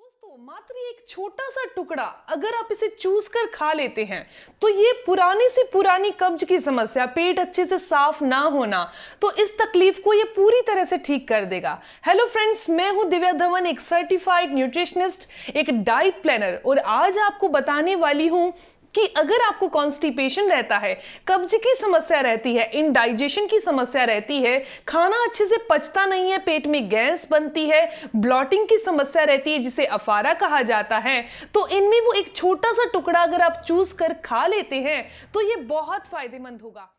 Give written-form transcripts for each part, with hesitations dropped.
दोस्तों मात्र एक छोटा सा टुकड़ा अगर आप इसे चूस कर खा लेते हैं तो ये पुरानी से पुरानी कब्ज की समस्या, पेट अच्छे से साफ ना होना, तो इस तकलीफ को ये पूरी तरह से ठीक कर देगा। हेलो फ्रेंड्स, मैं हूं दिव्या धवन, एक सर्टिफाइड न्यूट्रिशनिस्ट, एक डाइट प्लानर, और आज आपको बताने वाली हूं कि अगर आपको कॉन्स्टिपेशन रहता है, कब्ज की समस्या रहती है, इंडाइजेशन की समस्या रहती है, खाना अच्छे से पचता नहीं है, पेट में गैस बनती है, ब्लॉटिंग की समस्या रहती है जिसे अफारा कहा जाता है, तो इनमें वो एक छोटा सा टुकड़ा अगर आप चूस कर खा लेते हैं तो ये बहुत फायदेमंद होगा।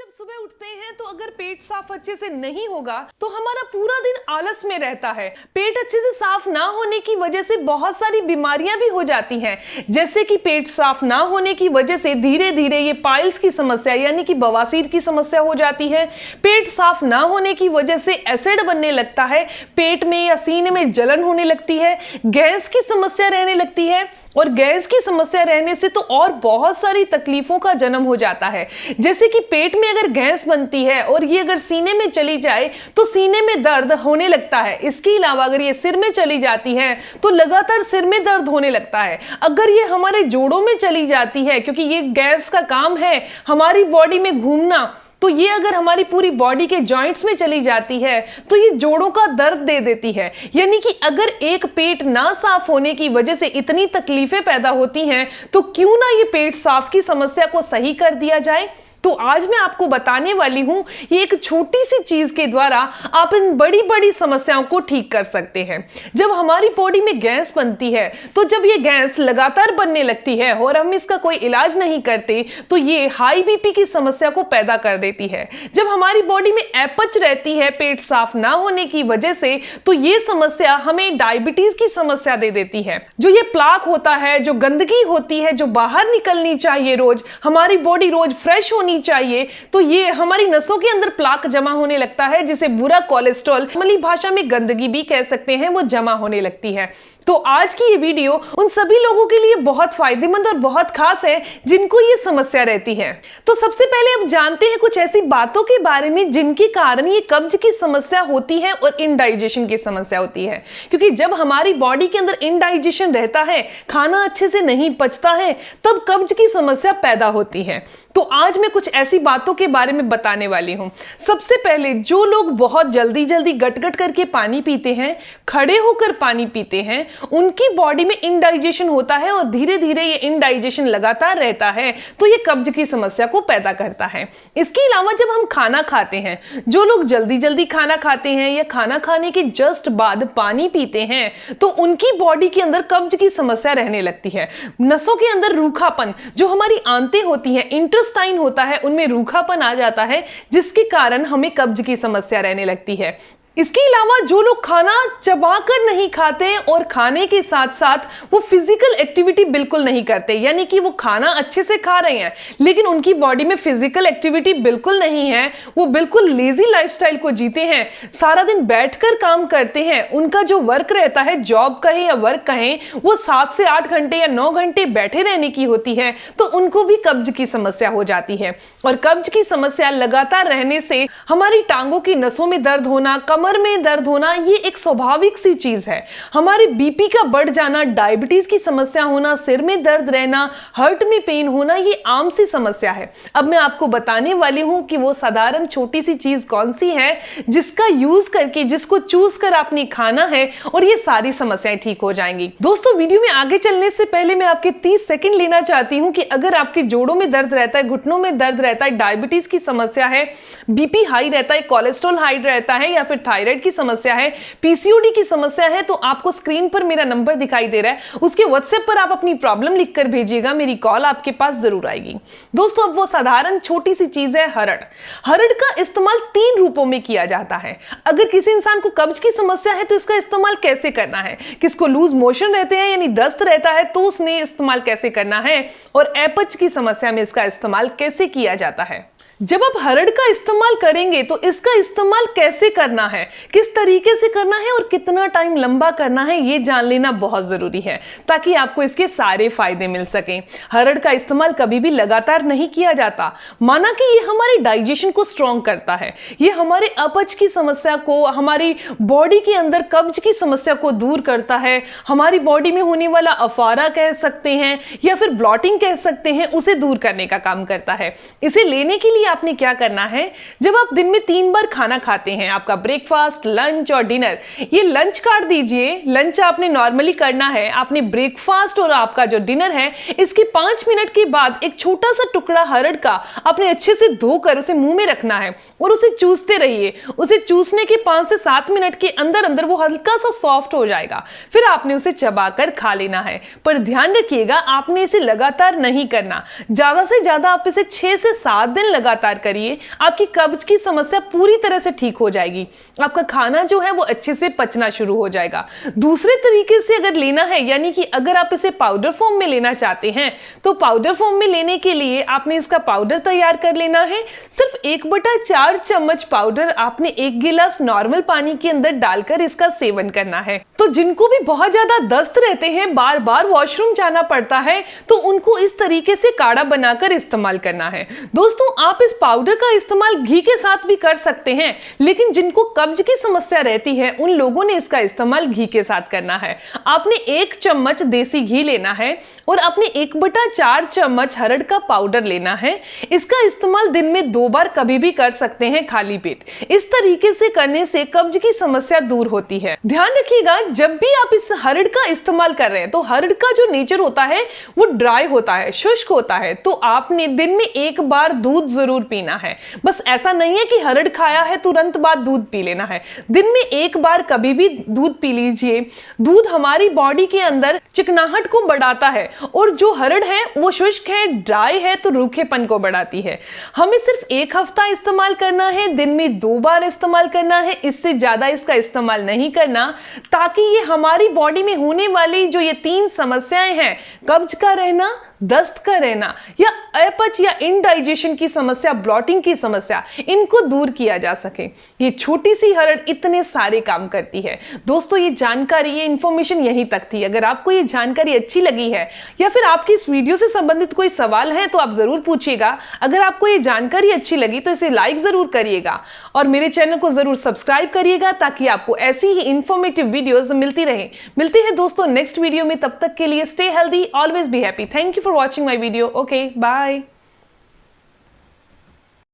सुबह उठते हैं तो अगर पेट साफ अच्छे से नहीं होगा तो हमारा पूरा दिन आलस में रहता है। पेट अच्छे से साफ ना होने की वजह से बहुत सारी बीमारियां भी हो जाती हैं, जैसे कि पेट साफ ना होने की वजह से धीरे धीरे ये पाइल्स की समस्या यानी कि बवासीर की समस्या हो जाती है। पेट साफ ना होने की वजह से एसिड बनने लगता है, पेट में या सीने में जलन होने लगती है, गैस की समस्या रहने लगती है, और गैस की समस्या रहने से तो और बहुत सारी तकलीफों का जन्म हो जाता है। जैसे कि पेट में अगर गैस बनती है और ये अगर सीने में चली जाए तो सीने में दर्द होने लगता है। इसके अलावा अगर ये सिर में चली जाती है तो लगातार सिर में दर्द होने लगता है। अगर ये हमारे जोड़ों में चली जाती है, क्योंकि ये गैस का काम है हमारी बॉडी में घूमना, तो ये अगर हमारी पूरी बॉडी के जॉइंट्स में चली जाती है तो ये जोड़ों का दर्द दे देती है। यानी कि अगर एक पेट ना साफ होने की वजह से इतनी तकलीफें पैदा होती हैं तो क्यों ना ये पेट साफ की समस्या को सही कर दिया जाए। तो आज मैं आपको बताने वाली हूं ये एक छोटी सी चीज के द्वारा आप इन बड़ी बड़ी समस्याओं को ठीक कर सकते हैं। जब हमारी बॉडी में गैस बनती है तो जब ये गैस लगातार बनने लगती है और हम इसका कोई इलाज नहीं करते तो ये हाई बीपी की समस्या को पैदा कर देती है। जब हमारी बॉडी में अपच रहती है पेट साफ ना होने की वजह से तो ये समस्या हमें डायबिटीज की समस्या दे देती है। जो ये प्लाक होता है, जो गंदगी होती है जो बाहर निकलनी चाहिए, रोज हमारी बॉडी रोज फ्रेश होनी चाहिए, तो ये हमारी नसों के अंदर प्लाक जमा होने लगता है जिसे बुरा कोलेस्ट्रॉल, अमली भाषा में गंदगी भी कह सकते हैं, वो जमा होने लगती है। तो आज की ये वीडियो उन सभी लोगों के लिए बहुत फायदेमंद और बहुत खास है जिनको ये समस्या रहती है। तो सबसे पहले अब जानते हैं कुछ ऐसी बातों के बारे में जिनके कारण ये कब्ज की समस्या होती है और इनडाइजेशन की समस्या होती है। क्योंकि जब हमारी बॉडी के अंदर इनडाइजेशन रहता है, खाना अच्छे से नहीं पचता है, तब कब्ज की समस्या पैदा होती है। तो आज मैं कुछ ऐसी बातों के बारे में बताने वाली हूं। सबसे पहले, जो लोग बहुत जल्दी जल्दी गट-गट करके पानी पीते हैं, खड़े होकर पानी पीते हैं, उनकी बॉडी में इनडाइजेशन होता है और धीरे धीरे ये इनडाइजेशन लगातार रहता है तो ये कब्ज की समस्या को पैदा करता है। इसके अलावा जब हम खाना खाते हैं, जो लोग जल्दी जल्दी खाना खाते हैं या खाना खाने के जस्ट बाद पानी पीते हैं तो उनकी बॉडी के अंदर कब्ज की समस्या रहने लगती है। नसों के अंदर रूखापन, जो हमारी आंतें होती हैं, इंटेस्टाइन होता है, उनमें रूखापन आ जाता है जिसके कारण हमें कब्ज की समस्या रहने लगती है। इसके अलावा जो लोग खाना चबाकर नहीं खाते और खाने के साथ साथ वो फिजिकल एक्टिविटी बिल्कुल नहीं करते, यानी कि वो खाना अच्छे से खा रहे हैं लेकिन उनकी बॉडी में फिजिकल एक्टिविटी बिल्कुल नहीं है, वो बिल्कुल लेजी लाइफस्टाइल को जीते हैं, सारा दिन बैठकर काम करते हैं, उनका जो वर्क रहता है, जॉब कहें या वर्क कहें, वो 7 से 8 घंटे या 9 घंटे बैठे रहने की होती है, तो उनको भी कब्ज की समस्या हो जाती है। और कब्ज की समस्या लगातार रहने से हमारी टांगों की नसों में दर्द होना, कमर में दर्द होना, ये एक स्वाभाविक सी चीज है। हमारे बीपी का बढ़ जाना, डायबिटीज की समस्या होना, सिर में दर्द रहना, हार्ट में पेन होना, ये आम सी समस्या है। अब मैं आपको बताने वाली हूं कि वो साधारण छोटी सी चीज कौन सी है जिसका यूज करके, जिसको चूज कर आपने खाना है और ये सारी समस्याएं ठीक हो जाएंगी। दोस्तों, वीडियो में आगे चलने से पहले मैं आपके 30 सेकंड लेना चाहती हूं कि अगर आपके जोड़ों में दर्द रहता है, घुटनों में दर्द रहता है, डायबिटीज की समस्या है, बीपी हाई रहता है, कोलेस्ट्रॉल हाई रहता है, या फिर थायराइड की समस्या है, पीसीओडी की समस्या है, तो आपको स्क्रीन पर मेरा नंबर दिखाई दे रहा है, उसके व्हाट्सएप पर आप अपनी प्रॉब्लम लिखकर भेजिएगा, मेरी कॉल आपके पास जरूर आएगी। दोस्तों, अब वो साधारण छोटी सी चीज है हरड़। हरड़ का इस्तेमाल 3 रूपों में किया जाता है। अगर किसी इंसान को कब्ज की समस्या है तो इसका इस्तेमाल कैसे करना है, किसको लूज मोशन रहते हैं यानी दस्त रहता है तो उसने इस्तेमाल कैसे करना है, और अपच की समस्या में इसका इस्तेमाल कैसे किया जाता है। जब आप हरड़ का इस्तेमाल करेंगे तो इसका इस्तेमाल कैसे करना है, किस तरीके से करना है और कितना टाइम लंबा करना है, ये जान लेना बहुत जरूरी है ताकि आपको इसके सारे फायदे मिल सकें। हरड़ का इस्तेमाल कभी भी लगातार नहीं किया जाता। माना कि ये हमारे डाइजेशन को स्ट्रॉन्ग करता है, ये हमारे अपच की समस्या को, हमारी बॉडी के अंदर कब्ज की समस्या को दूर करता है, हमारी बॉडी में होने वाला अफारा कह सकते हैं या फिर ब्लॉटिंग कह सकते हैं, उसे दूर करने का काम करता है। इसे लेने के लिए आपने क्या करना है, जब आप दिन में 3 बार खाना खाते हैं, आपका ब्रेकफास्ट, लंच और डिनर, ये लंच काट दीजिए। लंच आपने नॉर्मली करना है, आपने ब्रेकफास्ट और आपका जो डिनर है इसके 5 मिनट के बाद एक छोटा सा टुकड़ा हरड़ का आपने अच्छे से धोकर उसे मुंह में रखना है और उसे चूसते रहिए। उसे चूसने के 5 से 7 मिनट के अंदर अंदर वो हल्का सा सॉफ्ट हो जाएगा, फिर आपने उसे चबाकर खा लेना है। पर ध्यान रखिएगा, आपने इसे लगातार नहीं करना। ज्यादा से ज्यादा आप इसे 6 से 7 दिन लगातार करिए, आपकी कब्ज की समस्या पूरी तरह से ठीक हो जाएगी। आपका खाना जो है वो अच्छे से पचना शुरू हो जाएगा। दूसरे तरीके से अगर लेना है, यानी कि अगर आप इसे पाउडर फॉर्म में लेना चाहते हैं, तो पाउडर फॉर्म में लेने के लिए आपने इसका पाउडर तैयार कर लेना है। सिर्फ 1/4 चम्मच पाउडर आपने 1 गिलास नॉर्मल पानी के अंदर डालकर इसका सेवन करना है। तो जिनको भी बहुत ज्यादा दस्त रहते हैं, बार बार वॉशरूम जाना पड़ता है, तो उनको इस तरीके से काढ़ा बनाकर इस्तेमाल करना है। दोस्तों, आप इस पाउडर का इस्तेमाल घी के साथ भी कर सकते हैं, लेकिन जिनको कब्ज की समस्या रहती है उन लोगों ने इसका इस्तेमाल घी के साथ करना है। आपने 1 चम्मच देसी घी लेना है और आपने 1/4 चम्मच हरड़ का पाउडर लेना है। इसका इस्तेमाल दिन में 2 बार कभी भी कर सकते हैं खाली पेट। इस तरीके से करने से कब्ज की समस्या दूर होती है। ध्यान रखिएगा, जब भी आप इस हरड़ का इस्तेमाल कर रहे हैं तो हरड़ का जो नेचर होता है वो ड्राई होता है, शुष्क होता है, तो आपने दिन में 1 बार दूध जरूर पीना है। बस ऐसा नहीं है कि हरड़ खाया है तुरंत बाद दूध पी लेना है। दिन में 1 बार कभी भी दूध पी लीजिए। दूध हमारी बॉडी के अंदर चिकनाहट को बढ़ाता है और जो हरड़ है वो शुष्क है, ड्राई है, तो रूखेपन को बढ़ाती है। हमें सिर्फ 1 हफ्ता इस्तेमाल करना है, दिन में 2 बार इस्तेमाल करना है, इससे ज्यादा इसका इस्तेमाल नहीं करना, ताकि ये हमारी बॉडी में होने वाली जो ये 3 समस्याएं हैं, कब्ज का रहना, दस्त का रहना या अपच या इनडाइजेशन की समस्या, ब्लॉटिंग की समस्या, इनको दूर किया जा सके। ये छोटी सी हरड़ इतने सारे काम करती है। दोस्तों, ये जानकारी, ये इंफॉर्मेशन यहीं तक थी। अगर आपको ये जानकारी अच्छी लगी है या फिर आपकी इस वीडियो से संबंधित कोई सवाल है तो आप जरूर पूछिएगा। अगर आपको ये जानकारी अच्छी लगी तो इसे लाइक जरूर करिएगा और मेरे चैनल को जरूर सब्सक्राइब करिएगा ताकि आपको ऐसी ही इंफॉर्मेटिव वीडियोस मिलती रहे। मिलते हैं दोस्तों नेक्स्ट वीडियो में, तब तक के लिए stay healthy, always be happy. Thank you for watching my video. Okay, bye.